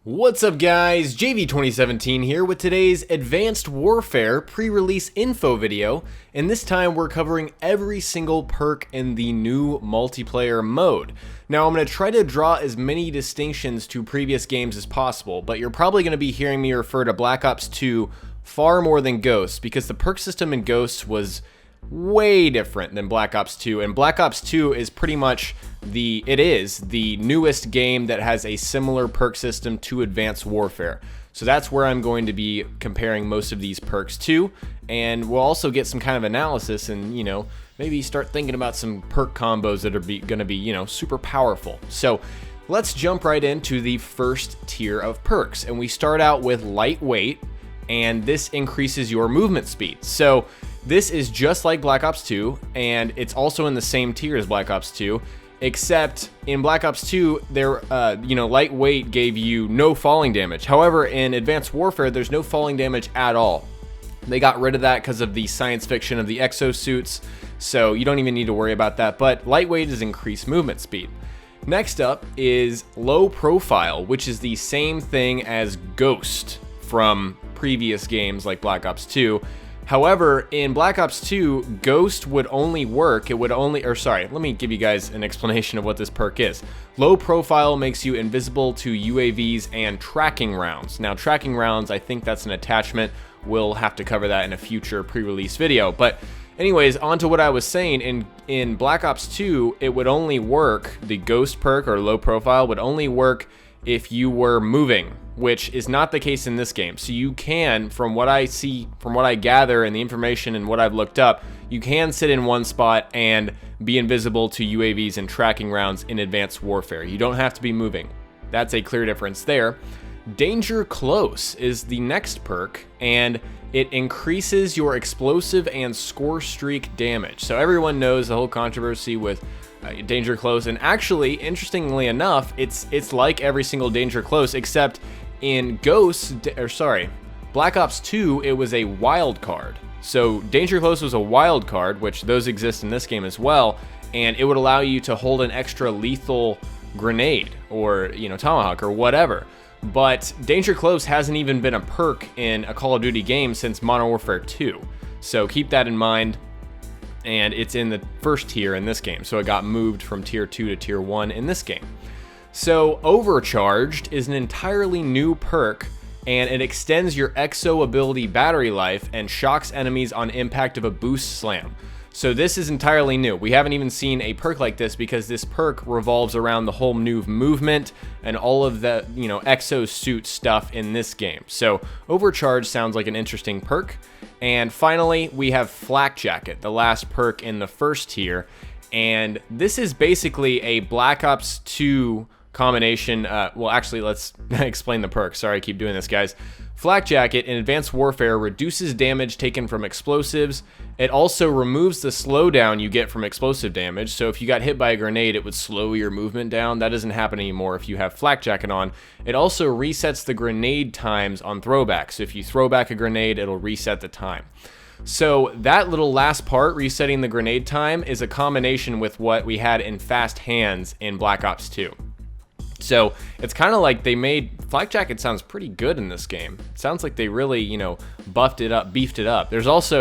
What's up guys, JV2017 here with today's Advanced Warfare pre-release info video, and this time we're covering every single perk in the new multiplayer mode. Now I'm going to try to draw as many distinctions to previous games as possible, but you're probably going to be hearing me refer to Black Ops 2 far more than Ghosts, because the perk system in Ghosts was way different than Black Ops 2, and Black Ops 2 is pretty much the newest game that has a similar perk system to Advanced Warfare. So that's where I'm going to be comparing most of these perks to, and we'll also get some kind of analysis and, maybe start thinking about some perk combos that are going to be, super powerful. So let's jump right into the first tier of perks, and we start out with Lightweight, and this increases your movement speed. So this is just like Black Ops 2, and it's also in the same tier as Black Ops 2, except in Black Ops 2, Lightweight gave you no falling damage. However, in Advanced Warfare, there's no falling damage at all. They got rid of that because of the science fiction of the exosuits, so you don't even need to worry about that, but Lightweight is increased movement speed. Next up is Low Profile, which is the same thing as Ghost from previous games like Black Ops 2. However, in Black Ops 2, Ghost would only work, let me give you guys an explanation of what this perk is. Low Profile makes you invisible to UAVs and tracking rounds. Now, tracking rounds, I think that's an attachment. We'll have to cover that in a future pre-release video. But anyways, on to what I was saying, in Black Ops 2, it would only work, the Ghost perk or Low Profile would only work if you were moving, which is not the case in this game. So you can, from what I see, from what I gather and the information and what I've looked up, you can sit in one spot and be invisible to UAVs and tracking rounds in Advanced Warfare. You don't have to be moving. That's a clear difference there. Danger Close is the next perk, and it increases your explosive and score streak damage. So everyone knows the whole controversy with Danger Close, and actually, interestingly enough, it's like every single Danger Close, except in Black Ops 2, it was a wild card. So Danger Close was a wild card, which those exist in this game as well, and it would allow you to hold an extra lethal grenade or, tomahawk or whatever. But Danger Close hasn't even been a perk in a Call of Duty game since Modern Warfare 2. So keep that in mind. And it's in the first tier in this game, so it got moved from tier 2 to tier 1 in this game. So Overcharged is an entirely new perk, and it extends your exo ability battery life and shocks enemies on impact of a boost slam. So this is entirely new. We haven't even seen a perk like this because this perk revolves around the whole new movement and all of the, exosuit stuff in this game. So Overcharged sounds like an interesting perk. And finally, we have Flak Jacket, the last perk in the first tier. And this is basically a Black Ops 2 combination. Well, actually, let's explain the perk. Sorry, I keep doing this, guys. Flak Jacket in Advanced Warfare reduces damage taken from explosives. It also removes the slowdown you get from explosive damage. So if you got hit by a grenade, it would slow your movement down. That doesn't happen anymore if you have Flak Jacket on. It also resets the grenade times on throwback. So if you throw back a grenade, it'll reset the time. So that little last part, resetting the grenade time, is a combination with what we had in Fast Hands in Black Ops 2. So it's kind of like they made Flak Jacket sounds pretty good in this game. It sounds like they really, beefed it up. There's also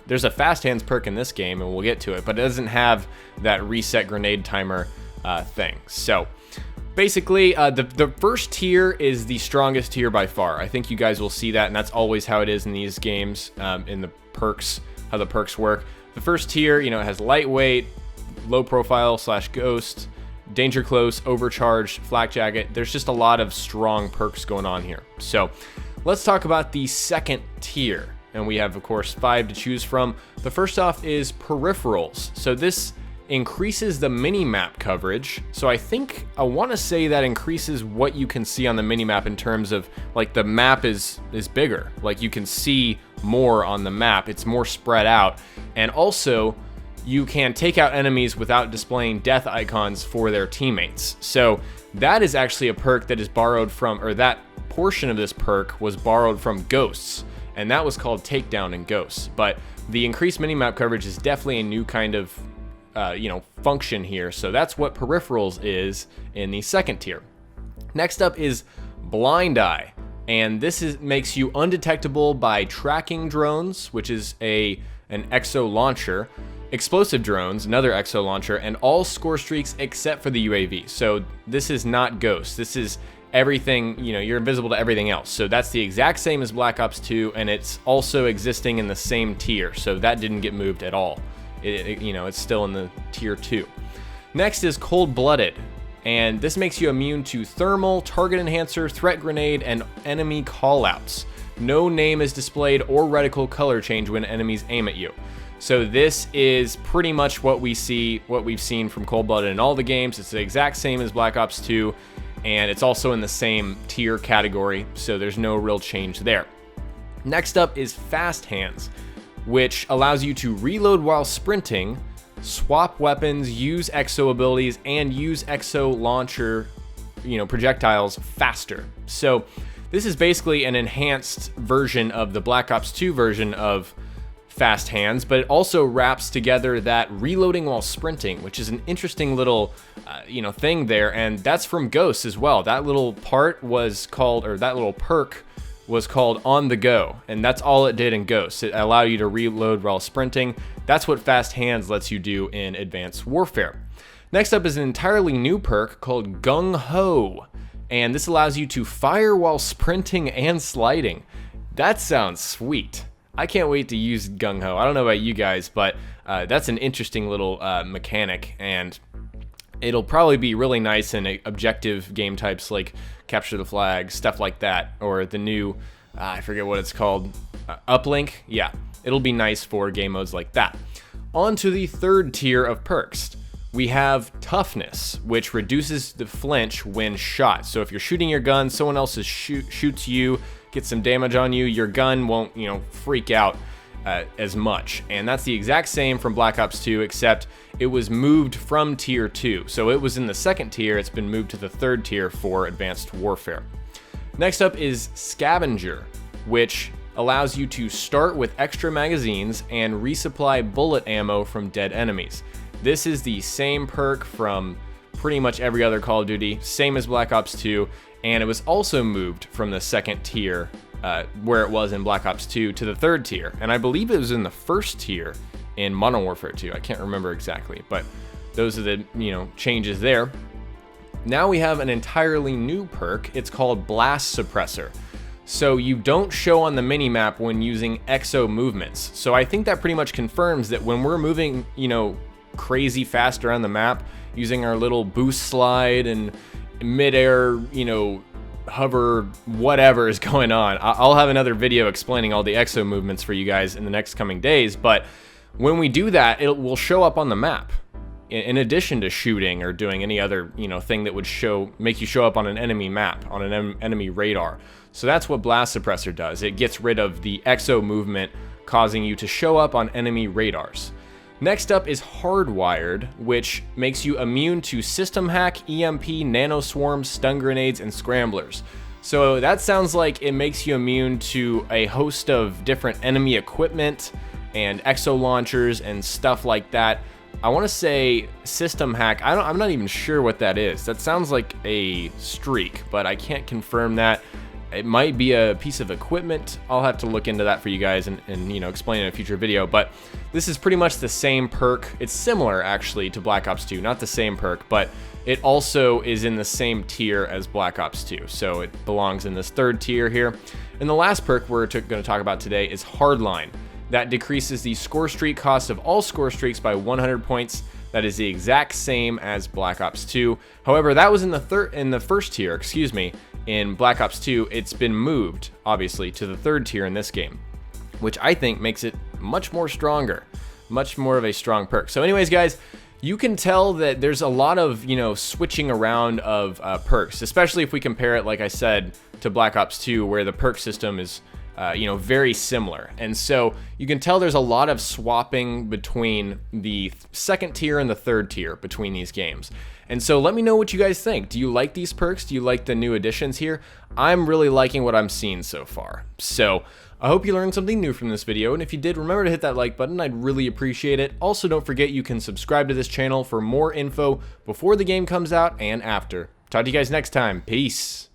there's a Fast Hands perk in this game, and we'll get to it, but it doesn't have that reset grenade timer thing. So basically, the first tier is the strongest tier by far. I think you guys will see that, and that's always how it is in these games, in the perks, how the perks work. The first tier, it has Lightweight, Low Profile / Ghost, Danger Close, Overcharged, Flak Jacket. There's just a lot of strong perks going on here. So let's talk about the second tier. And we have, of course, 5 to choose from. The first off is Peripherals. So this increases the mini-map coverage. So I want to say that increases what you can see on the mini-map in terms of, like, the map is bigger. Like, you can see more on the map. It's more spread out. And also, you can take out enemies without displaying death icons for their teammates. So that is actually a perk that is borrowed from, or that portion of this perk was borrowed from Ghosts, and that was called Takedown in Ghosts. But the increased minimap coverage is definitely a new kind of, function here. So that's what Peripherals is in the second tier. Next up is Blind Eye, and this makes you undetectable by tracking drones, which is an exo launcher, explosive drones, another exo launcher, and all score streaks except for the UAV. So this is not Ghost. This is everything, you're invisible to everything else. So that's the exact same as Black Ops 2, and it's also existing in the same tier. So that didn't get moved at all. It's still in the tier 2. Next is Cold-Blooded, and this makes you immune to thermal, target enhancer, threat grenade, and enemy callouts. No name is displayed or reticle color change when enemies aim at you. So this is pretty much what we've seen from Cold-Blooded in all the games. It's the exact same as Black Ops 2, and it's also in the same tier category, so there's no real change there. Next up is Fast Hands, which allows you to reload while sprinting, swap weapons, use exo abilities, and use exo launcher, projectiles faster. So this is basically an enhanced version of the Black Ops 2 version of Fast Hands, but it also wraps together that reloading while sprinting, which is an interesting little, thing there, and that's from Ghost as well. That little part was called, or that little perk was called On the Go, and that's all it did in Ghost. It allowed you to reload while sprinting. That's what Fast Hands lets you do in Advanced Warfare. Next up is an entirely new perk called GUNG-HO, and this allows you to fire while sprinting and sliding. That sounds sweet. I can't wait to use GUNG-HO. I don't know about you guys, but that's an interesting little mechanic, and it'll probably be really nice in objective game types like Capture the Flag, stuff like that, or the new, I forget what it's called, Uplink. Yeah, it'll be nice for game modes like that. On to the third tier of perks. We have Toughness, which reduces the flinch when shot. So if you're shooting your gun, someone else shoots you, gets some damage on you, your gun won't, freak out as much. And that's the exact same from Black Ops 2, except it was moved from tier 2. So it was in the second tier, it's been moved to the third tier for Advanced Warfare. Next up is Scavenger, which allows you to start with extra magazines and resupply bullet ammo from dead enemies. This is the same perk from pretty much every other Call of Duty, same as Black Ops 2, and it was also moved from the second tier, where it was in Black Ops 2, to the third tier. And I believe it was in the first tier in Modern Warfare 2. I can't remember exactly, but those are the changes there. Now we have an entirely new perk. It's called Blast Suppressor. So you don't show on the minimap when using exo movements. So I think that pretty much confirms that when we're moving, crazy fast around the map, using our little boost slide and midair, hover, whatever is going on. I'll have another video explaining all the exo movements for you guys in the next coming days, but when we do that, it will show up on the map in addition to shooting or doing any other, thing that would make you show up on an enemy map, on an enemy radar. So that's what Blast Suppressor does. It gets rid of the exo movement, causing you to show up on enemy radars. Next up is Hardwired, which makes you immune to system hack, EMP, nanoswarms, stun grenades, and scramblers. So that sounds like it makes you immune to a host of different enemy equipment and exo launchers and stuff like that. I want to say system hack. I'm not even sure what that is. That sounds like a streak, but I can't confirm that. It might be a piece of equipment. I'll have to look into that for you guys and explain in a future video. But this is pretty much the same perk. It's similar actually to Black Ops 2, not the same perk, but it also is in the same tier as Black Ops 2. So it belongs in this third tier here. And the last perk we're going to talk about today is Hardline. That decreases the score streak cost of all score streaks by 100 points. That is the exact same as Black Ops 2. However, that was in the first tier, in Black Ops 2. It's been moved, obviously, to the third tier in this game, which I think makes it much more stronger, much more of a strong perk. So anyways, guys, you can tell that there's a lot of, switching around of perks, especially if we compare it, like I said, to Black Ops 2, where the perk system is very similar. And so you can tell there's a lot of swapping between the second tier and the third tier between these games. And so let me know what you guys think. Do you like these perks? Do you like the new additions here? I'm really liking what I'm seeing so far. So I hope you learned something new from this video, and if you did, remember to hit that like button. I'd really appreciate it. Also, don't forget you can subscribe to this channel for more info before the game comes out and after. Talk to you guys next time. Peace.